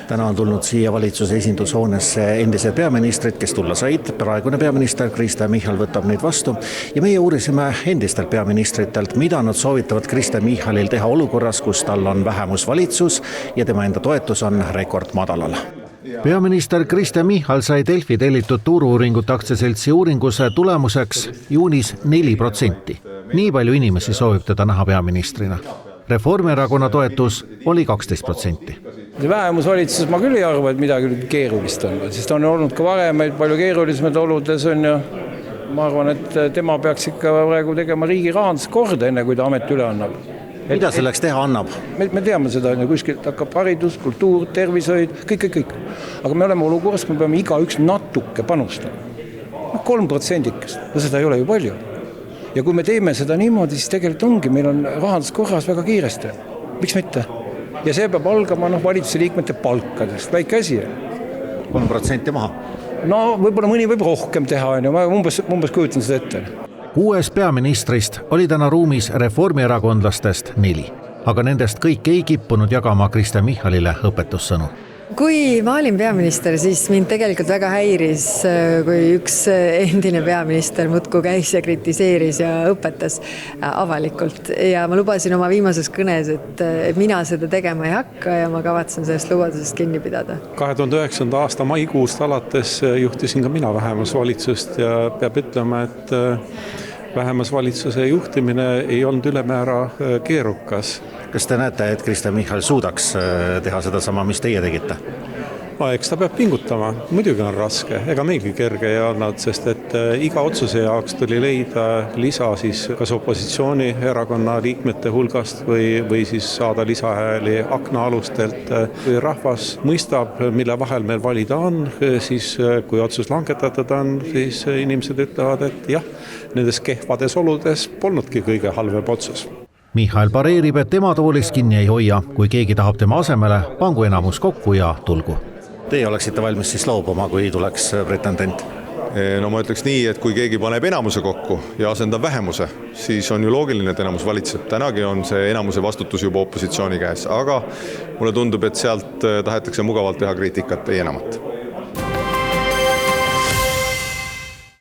Täna on tulnud siia valitsuse esindushoonesse endised peaministrid, kes tulla said. Praegune peaminister Kristen Michal võtab neid vastu ja meie uurisime endistelt peaministritelt, mida nad soovitavad Kristen Michalil teha olukorras, kus tal on vähemusvalitsus ja tema enda toetus on rekordmadalal. Peaminister Kristen Michal sai Delfi tellitud Turu-uuringute aktsiaseltsi uuringuse tulemuseks juunis 4%. Nii palju inimesi soovib teda näha peaministrina. Reformierakonna toetus oli 12%. Vähemusvalitsuses ma küll ei arva, et midagi keerulist on, sest on olnud ka varemaid palju keerulisemaid oludes on ja ma arvan, et tema peaks ikka praegu tegema riigi rahandust korda, enne kui ta amet üle annab. Mida selleks teha annab? Me teame seda, kuskilt hakkab haridus, kultuur, tervishoid, kõik. Aga me oleme olukorras, me peame igaüks natuke panustama. 3%, seda ei ole ju palju. Ja kui me teeme seda niimoodi, siis tegelikult ongi, meil on rahandus korras väga kiiresti. Miks mitte? Ja see peab algama valitsuse liikmete palkadest, väike asi. 3% maha? No võib-olla mõni võib rohkem teha, ma umbes kujutan seda ette. 6 peaministrist oli täna ruumis reformierakondlastest 4, aga nendest kõik ei kippunud jagama Kristen Michalile õpetussõnu. Kui ma olin peaminister, siis mind tegelikult väga häiris, kui üks endine peaminister muudkui käis ja kritiseeris ja õpetas avalikult. Ja ma lubasin oma viimases kõnes, et mina seda tegema ei hakka ja ma kavatsen sellest lubadusest kinni pidada. 2009. aasta maikuust alates juhtisin ka mina vähemusvalitsust ja peab ütlema, et vähemusvalitsuse juhtimine ei olnud ülemäära keerukas. Kas te näete, et Kristen Michal suudaks teha seda sama, mis teie tegite? Eks ta peab pingutama. Muidugi on raske, ega meilgi kerge ei olnud, sest et iga otsuse jaoks tuli leida lisa siis kas opositsiooni erakonna liikmete hulgast või siis saada lisahääli aknaalustelt. Kui rahvas mõistab, mille vahel meil valida on, siis kui otsus langetatud on, siis inimesed ütlevad, et jah, nendes kehvades oludes polnudki kõige halvem otsus. Michal pareerib, et tema toolist kinni ei hoia. Kui keegi tahab tema asemele, pangu enamus kokku ja tulgu. Teie oleksite valmis siis loobuma, kui tuleks pretendent? No ma ütleks nii, et kui keegi paneb enamuse kokku ja asendab vähemuse, siis on ju loogiline, et enamus valitseb. Tänagi on see enamuse vastutus juba opositsiooni käes, aga mulle tundub, et sealt tahetakse mugavalt teha kriitikat, ei enamat.